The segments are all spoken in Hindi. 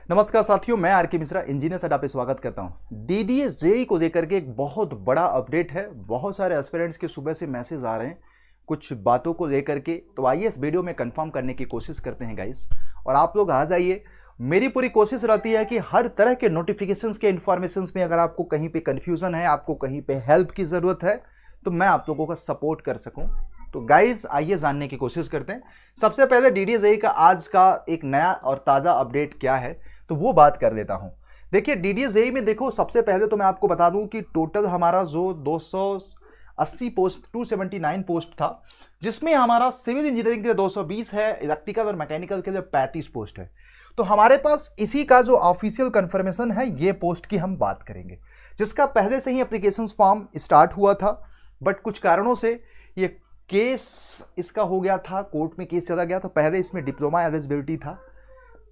नमस्कार साथियों, मैं आर के मिश्रा इंजीनियर सेटअप पे स्वागत करता हूं। डीडीए जेई को लेकर के एक बहुत बड़ा अपडेट है। बहुत सारे एस्पिरेंट्स के सुबह से मैसेज आ रहे हैं कुछ बातों को लेकर के, तो आइए इस वीडियो में कंफर्म करने की कोशिश करते हैं गाइस। और आप लोग आ जाइए। मेरी पूरी कोशिश रहती है कि हर तरह के नोटिफिकेशंस के इन्फॉर्मेशन में अगर आपको कहीं पे कन्फ्यूजन है, आपको कहीं पे हेल्प की ज़रूरत है, तो मैं आप लोगों का सपोर्ट कर सकूं। तो गाइस आइए जानने की कोशिश करते हैं। सबसे पहले डीडीए जेई का आज का एक नया और ताज़ा अपडेट क्या है, तो वो बात कर लेता हूं। देखिए डीडीए जेई में देखो, सबसे पहले तो मैं आपको बता दूं कि टोटल हमारा जो 280 पोस्ट 279 पोस्ट था, जिसमें हमारा सिविल इंजीनियरिंग के लिए 220 है, इलेक्ट्रिकल और मैकेनिकल के लिए 35 पोस्ट है। तो हमारे पास इसी का जो ऑफिशियल कंफर्मेशन है, ये पोस्ट की हम बात करेंगे, जिसका पहले से ही एप्लीकेशन फॉर्म स्टार्ट हुआ था, बट कुछ कारणों से ये केस इसका हो गया था, कोर्ट में केस चला गया था। पहले इसमें डिप्लोमा एलिजिबिलिटी था,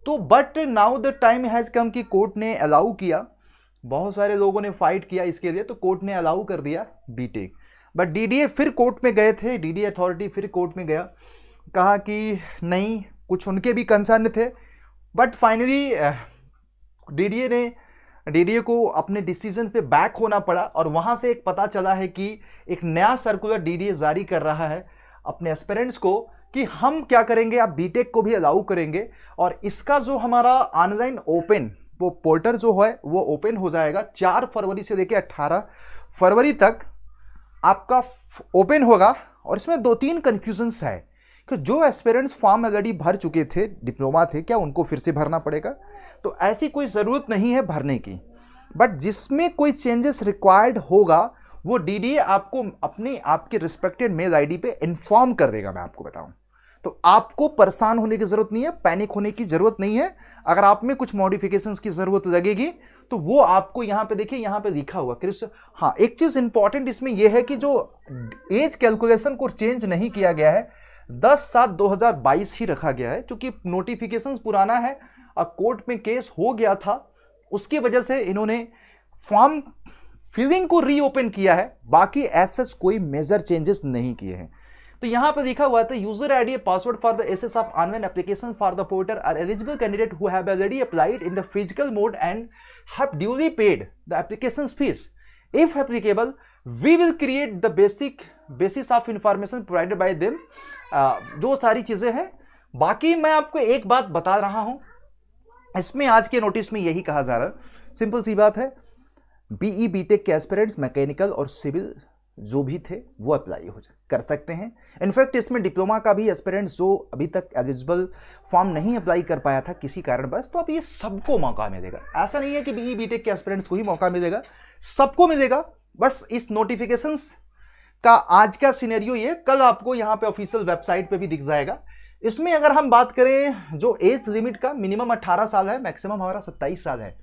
तो but now the time has come कि कोर्ट ने अलाउ किया। बहुत सारे लोगों ने फाइट किया इसके लिए, तो कोर्ट ने अलाउ कर दिया बीटेक। बट डीडीए फिर कोर्ट में गए थे, डीडीए अथॉरिटी फिर कोर्ट में गया, कहा कि नहीं, कुछ उनके भी कंसर्न थे। बट फाइनली डीडीए को अपने डिसीजन पे बैक होना पड़ा, और वहाँ से एक पता चला है कि एक नया सर्कुलर डीडीए जारी कर रहा है अपने एस्पिरेंट्स को कि हम क्या करेंगे, आप बीटेक को भी अलाउ करेंगे। और इसका जो हमारा ऑनलाइन ओपन वो पोर्टल जो है वो ओपन हो जाएगा 4 फरवरी से लेकर 18 फरवरी तक आपका ओपन होगा। और इसमें 2-3 कन्फ्यूजन्स है कि जो एस्पिरेंट्स फॉर्म ऑलरेडी भर चुके थे, डिप्लोमा थे, क्या उनको फिर से भरना पड़ेगा? तो ऐसी कोई ज़रूरत नहीं है भरने की। बट जिसमें कोई चेंजेस रिक्वायर्ड होगा, वो डीडीए आपको अपने आपके रिस्पेक्टेड मेल आईडी पे इन्फॉर्म कर देगा। मैं आपको बताऊं, तो आपको परेशान होने की जरूरत नहीं है, पैनिक होने की जरूरत नहीं है। अगर आप में कुछ मॉडिफिकेशंस की जरूरत लगेगी, तो वो आपको यहाँ पे देखिए, यहाँ पे लिखा हुआ क्रिस। हाँ, एक चीज इंपॉर्टेंट इसमें यह है कि जो एज कैलकुलेशन को चेंज नहीं किया गया है, 10/7/2022 ही रखा गया है, क्योंकि नोटिफिकेशंस पुराना है और कोर्ट में केस हो गया था, उसकी वजह से इन्होंने फॉर्म फिलिंग को रीओपन किया है। बाकी ऐसा कोई मेजर चेंजेस नहीं किए हैं। तो यहां पे लिखा हुआ था, user ID password for the access of online application for the portal are eligible candidate who have already applied in the physical mode and have duly paid the application fees. If applicable we will create the basis of information provided by them. जो सारी चीजें हैं। बाकी मैं आपको एक बात बता रहा हूं, इसमें आज के नोटिस में यही कहा जा रहा है, सिंपल सी बात है, बीई बीटेक के एस्पिरेंट्स मैकेनिकल और सिविल जो भी थे वो अप्लाई कर सकते हैं। इनफैक्ट इसमें डिप्लोमा का भी एस्पिरेंट्स जो अभी तक एलिजिबल फॉर्म नहीं अप्लाई कर पाया था किसी कारणवश, तो अब ये सबको मौका मिलेगा। ऐसा नहीं है कि बीई बीटेक के एस्पिरेंट्स को ही मौका मिलेगा, सबको मिलेगा। बस इस नोटिफिकेशंस का आज का सिनेरियो ये, कल आपको यहाँ पे ऑफिशियल वेबसाइट पे भी दिख जाएगा। इसमें अगर हम बात करें, जो एज लिमिट का मिनिमम 18 साल है, मैक्सिमम हमारा 27 साल है,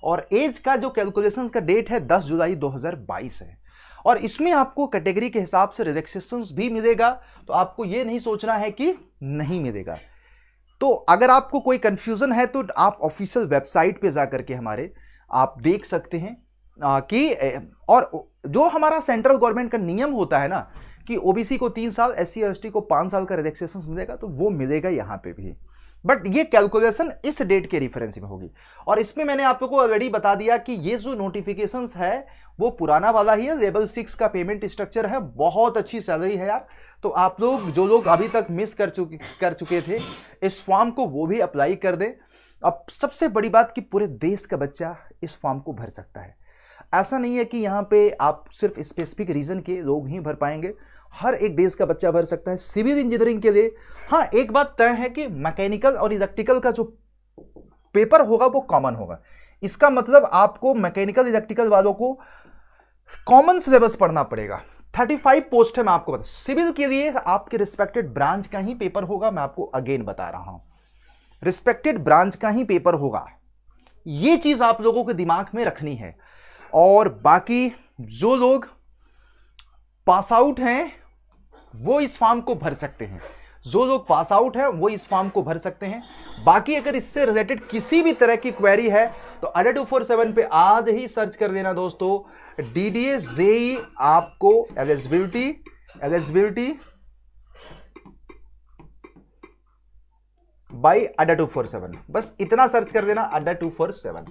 और एज का जो कैलकुलेशंस का डेट है 10 जुलाई 2022 है। और इसमें आपको कैटेगरी के हिसाब से रिलैक्सेशंस भी मिलेगा, तो आपको ये नहीं सोचना है कि नहीं मिलेगा। तो अगर आपको कोई कंफ्यूजन है, तो आप ऑफिशियल वेबसाइट पे जाकर के हमारे आप देख सकते हैं कि और जो हमारा सेंट्रल गवर्नमेंट का नियम होता है ना कि ओबीसी को 3 साल, एससी और एसटी को 5 साल का रिलैक्सेशंस मिलेगा, तो वो मिलेगा यहाँ पे भी। बट ये कैलकुलेशन इस डेट के रेफरेंस में होगी। और इसमें मैंने आप लोगों को ऑलरेडी बता दिया कि ये जो नोटिफिकेशंस है वो पुराना वाला ही है। लेवल 6 का पेमेंट स्ट्रक्चर है, बहुत अच्छी सैलरी है यार। तो आप लोग जो लोग अभी तक मिस कर चुके थे इस फॉर्म को, वो भी अप्लाई कर दें। अब सबसे बड़ी बात कि पूरे देश का बच्चा इस फॉर्म को भर सकता है। ऐसा नहीं है कि यहाँ पे आप सिर्फ स्पेसिफिक रीजन के लोग ही भर पाएंगे, हर एक देश का बच्चा भर सकता है सिविल इंजीनियरिंग के लिए। हाँ, एक बात तय है कि मैकेनिकल और इलेक्ट्रिकल का जो पेपर होगा वो कॉमन होगा। इसका मतलब आपको मैकेनिकल इलेक्ट्रिकल वालों को कॉमन सिलेबस पढ़ना पड़ेगा। 35 पोस्ट है, मैं आपको बता। सिविल के लिए आपके रिस्पेक्टेड ब्रांच का ही पेपर होगा, मैं आपको अगेन बता रहा हूं, रिस्पेक्टेड ब्रांच का ही पेपर होगा। ये चीज आप लोगों के दिमाग में रखनी है। और बाकी जो लोग पास आउट हैं वो इस फॉर्म को भर सकते हैं, जो लोग पास आउट हैं वो इस फॉर्म को भर सकते हैं। बाकी अगर इससे रिलेटेड किसी भी तरह की क्वेरी है तो अड्डा 247 पे आज ही सर्च कर लेना दोस्तों। डीडीए जेई आपको एलिजिबिलिटी बाई अड्डा 247, बस इतना सर्च कर लेना, अड्डा 247।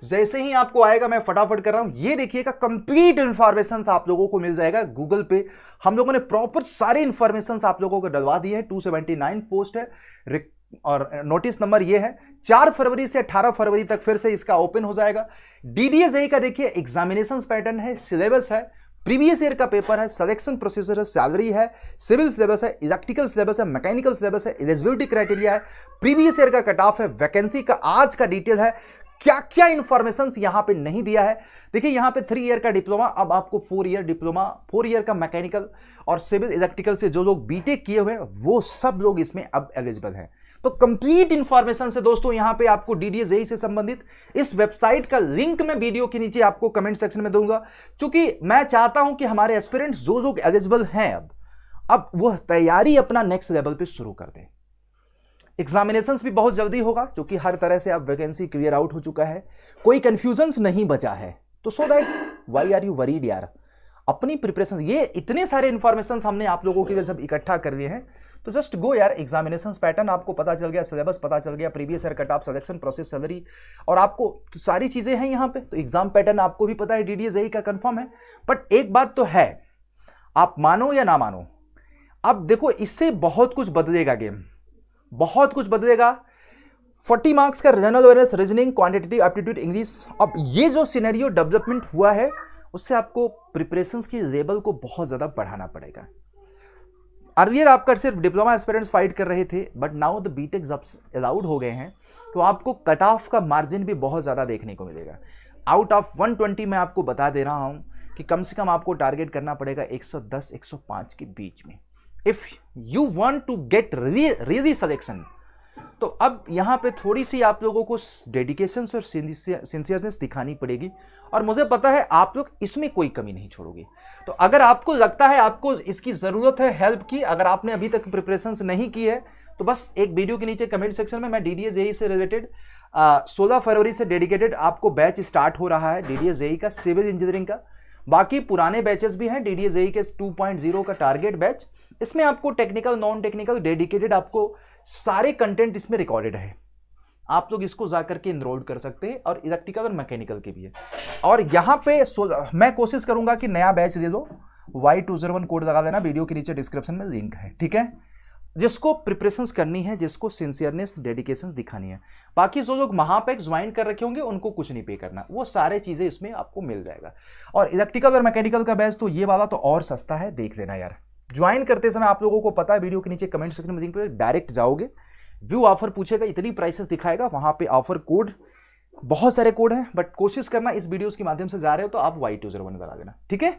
जैसे ही आपको आएगा, मैं फटाफट कर रहा हूं, ये देखिएगा कंप्लीट इंफॉर्मेशन आप लोगों को मिल जाएगा गूगल पे। हम लोगों ने प्रॉपर सारे इंफॉर्मेशन आप लोगों को डलवा दिए हैं। 279 पोस्ट है और नोटिस नंबर ये है। 4 फरवरी से 18 फरवरी तक फिर से इसका ओपन हो जाएगा। डीडीए जेईई का देखिए एग्जामिनेशन पैटर्न है, सिलेबस है, प्रीवियस ईयर का पेपर है, सिलेक्शन प्रोसीजर है, सैलरी है, सिविल सिलेबस है, इलेक्ट्रिकल सिलेबस है, मैकेनिकल सिलेबस है, एलिजिबिलिटी क्राइटेरिया है, प्रीवियस ईयर का कट ऑफ है, वैकेंसी का आज का डिटेल है, क्या क्या इंफॉर्मेशन यहां पे नहीं दिया है। देखिए यहां पे 3 ईयर का डिप्लोमा, अब आपको 4 ईयर डिप्लोमा, 4 ईयर का मैकेनिकल और सिविल इलेक्ट्रिकल से जो लोग बीटेक किए हुए हैं वो सब लोग इसमें अब एलिजिबल हैं। तो कंप्लीट इंफॉर्मेशन से दोस्तों यहां पे आपको डीडीए जेईई से संबंधित इस वेबसाइट का लिंक मैं वीडियो के नीचे आपको कमेंट सेक्शन में दूंगा, क्योंकि मैं चाहता हूं कि हमारे एस्पिरेंट्स जो लोग एलिजिबल हैं अब वह तैयारी अपना नेक्स्ट लेवल पे शुरू कर दें। एग्जामिनेशंस भी बहुत जल्दी होगा, क्योंकि हर तरह से अब वैकेंसी क्लियर आउट हो चुका है, कोई कंफ्यूजन्स नहीं बचा है। तो so that why are you worried यार, अपनी प्रिपरेशन, ये इतने सारे इंफॉर्मेशन हमने आप लोगों के लिए जब इकट्ठा कर लिए हैं, तो जस्ट गो यार। एग्जामिनेशन पैटर्न आपको पता चल गया, सिलेबस पता चल गया, previous year cut off, selection process, salary, और आपको तो सारी चीजें हैं यहाँ पे। तो एग्जाम पैटर्न आपको भी पता है, डीडीए जेईई का कंफर्म है। बट एक बात तो है, आप मानो या ना मानो, अब देखो इससे बहुत कुछ बदलेगा, गेम बहुत कुछ बदलेगा। 40 मार्क्स का general awareness, reasoning, quantitative aptitude, English, अब ये जो सिनेरियो डेवलपमेंट हुआ है उससे आपको प्रिपरेशंस की लेवल को बहुत ज्यादा बढ़ाना पड़ेगा। अर्लियर आपका सिर्फ डिप्लोमा एस्पिरेंट्स फाइट कर रहे थे, बट नाउ द बीटेक जब अलाउड हो गए हैं तो आपको कट ऑफ का मार्जिन भी बहुत ज्यादा देखने को मिलेगा। आउट ऑफ 120 मैं आपको बता दे रहा हूं कि कम से कम आपको टारगेट करना पड़ेगा 110-105 के बीच में, if you want to get really selection. तो अब यहां पे थोड़ी सी आप लोगों को डेडिकेशन और सिंसियरनेस दिखानी पड़ेगी, और मुझे पता है आप लोग इसमें कोई कमी नहीं छोड़ोगे। तो अगर आपको लगता है आपको इसकी जरूरत है हेल्प की, अगर आपने अभी तक प्रिपरेशंस नहीं की है, तो बस एक वीडियो के नीचे कमेंट सेक्शन में मैं डीडीए जेईई से रिलेटेड 16 फरवरी से डेडिकेटेड आपको बैच स्टार्ट हो रहा है डीडीए जेईई का, सिविल इंजीनियरिंग का। बाकी पुराने बैचेस भी हैं, डीडीए जेईई के 2.0 का टारगेट बैच, इसमें आपको टेक्निकल, नॉन टेक्निकल, डेडिकेटेड आपको सारे कंटेंट इसमें रिकॉर्डेड है। आप लोग इसको जाकर के इनरोल कर सकते हैं, और इलेक्ट्रिकल और मैकेनिकल के भी है। और यहाँ पे मैं कोशिश करूंगा कि नया बैच ले लो, Y201 कोड लगा देना, वीडियो के नीचे डिस्क्रिप्शन में लिंक है, ठीक है। जिसको प्रिपरेशंस करनी है, जिसको सिंसियरनेस, डेडिकेशन दिखानी है, बाकी जो लोग महापैक ज्वाइन कर रखे होंगे उनको कुछ नहीं पे करना, वो सारे चीजें इसमें आपको मिल जाएगा। और इलेक्ट्रिकल और मैकेनिकल का बैच तो ये वाला तो और सस्ता है, देख लेना यार। ज्वाइन करते समय आप लोगों को पता है, वीडियो के नीचे कमेंट सेक्शन में लिंक पे डायरेक्ट जाओगे, व्यू ऑफर पूछेगा, इतनी प्राइसेस दिखाएगा, वहां पे ऑफर कोड, बहुत सारे कोड हैं, बट कोशिश करना इस वीडियोस के माध्यम से जा रहे हो तो आप Y201 लगा देना, ठीक है।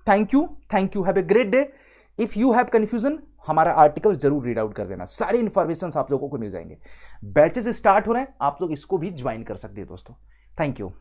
Thank you, have a great day. If you have confusion, हमारा आर्टिकल जरूर रीड आउट कर देना, सारी इंफॉर्मेशन आप लोगों को मिल जाएंगे। बैचेस स्टार्ट हो रहे हैं, आप लोग इसको भी ज्वाइन कर सकते हैं दोस्तों। Thank you.